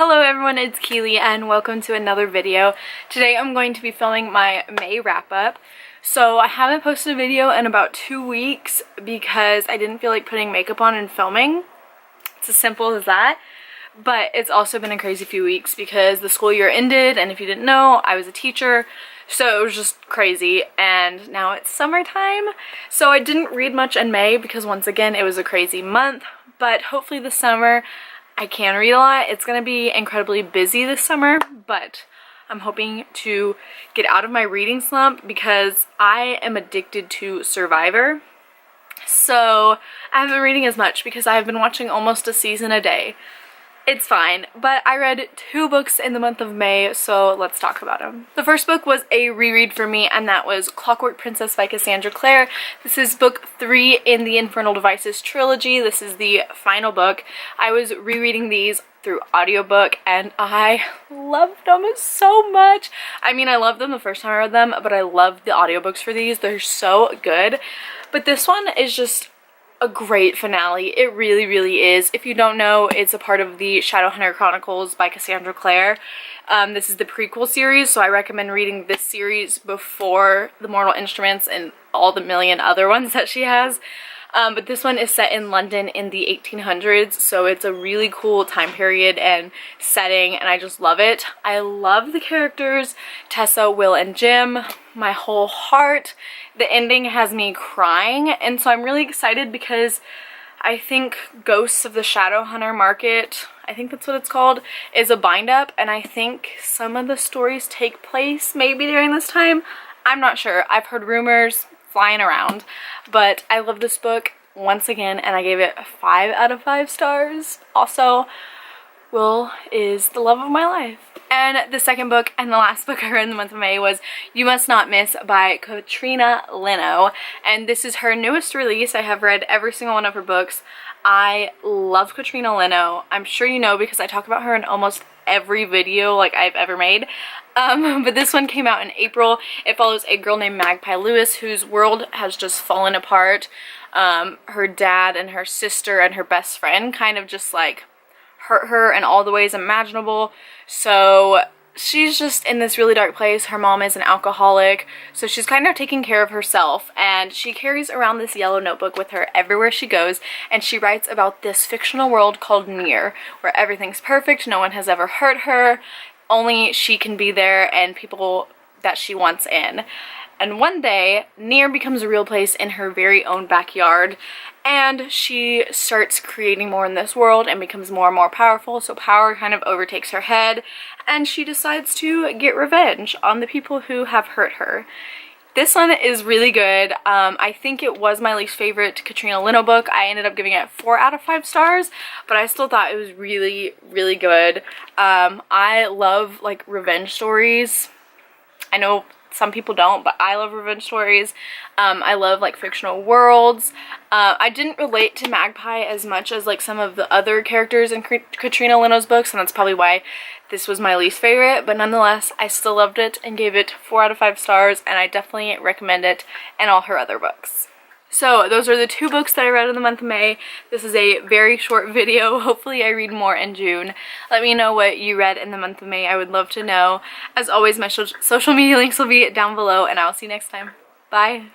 Hello everyone, it's Keeley and welcome to another video. Today I'm going to be filming my May wrap-up. So I haven't posted a video in about 2 weeks because I didn't feel like putting makeup on and filming. It's as simple as that. But it's also been a crazy few weeks because the school year ended, and if you didn't know, I was a teacher. So it was just crazy, and now it's summertime. So I didn't read much in May because once again it was a crazy month, but hopefully this summer I can read a lot. It's gonna be incredibly busy this summer, but I'm hoping to get out of my reading slump because I am addicted to Survivor. So I haven't been reading as much because I've been watching almost a season a day. It's fine, but I read 2 books in the month of May, so let's talk about them. The first book was a reread for me, and that was Clockwork Princess by Cassandra Clare. This is book 3 in the Infernal Devices trilogy. This is the final book. I was rereading these through audiobook, and I loved them so much. I mean, I loved them the first time I read them, but I loved the audiobooks for these. They're so good. But this one is just a great finale. It really is. If you don't know, it's a part of the Shadowhunter Chronicles by Cassandra Clare. This is the prequel series, so I recommend reading this series before the Mortal Instruments and all the million other ones that she has. But this one is set in London in the 1800s, so it's a really cool time period and setting, and I just love it. I love the characters, Tessa, Will, and Jim, my whole heart. The ending has me crying, and so I'm really excited because I think Ghosts of the Shadowhunter Market, I think that's what it's called, is a bind-up, and I think some of the stories take place maybe during this time. I'm not sure. I've heard rumors flying around, but I love this book once again, and I gave it 5 out of 5 stars. Also, Will is the love of my life. And the second book and the last book I read in the month of May was You Must Not Miss by Katrina Leno, and this is her newest release. I have read every single one of her books. I love Katrina Leno. I'm sure you know because I talk about her in almost every video like I've ever made. But this one came out in April. It follows a girl named Magpie Lewis whose world has just fallen apart. Her dad and her sister and her best friend kind of just like hurt her in all the ways imaginable. So she's just in this really dark place. Her mom is an alcoholic, so she's kind of taking care of herself, and she carries around this yellow notebook with her everywhere she goes, and she writes about this fictional world called Near, where everything's perfect, no one has ever hurt her, only she can be there and people that she wants in. And one day, Near becomes a real place in her very own backyard, and she starts creating more in this world and becomes more and more powerful, so power kind of overtakes her head, and she decides to get revenge on the people who have hurt her. This one is really good. I think it was my least favorite Katrina Leno book. I ended up giving it 4 out of 5 stars, but I still thought it was really good. I love like revenge stories. I know some people don't, but I love revenge stories. I love like fictional worlds. I didn't relate to Magpie as much as like some of the other characters in Katrina Leno's books, and that's probably why this was my least favorite, but nonetheless I still loved it and gave it 4 out of 5 stars, and I definitely recommend it and all her other books. So those are the 2 books that I read in the month of May. This is a very short video. Hopefully I read more in June. Let me know what you read in the month of May. I would love to know. As always, my social media links will be down below, and I'll see you next time. Bye!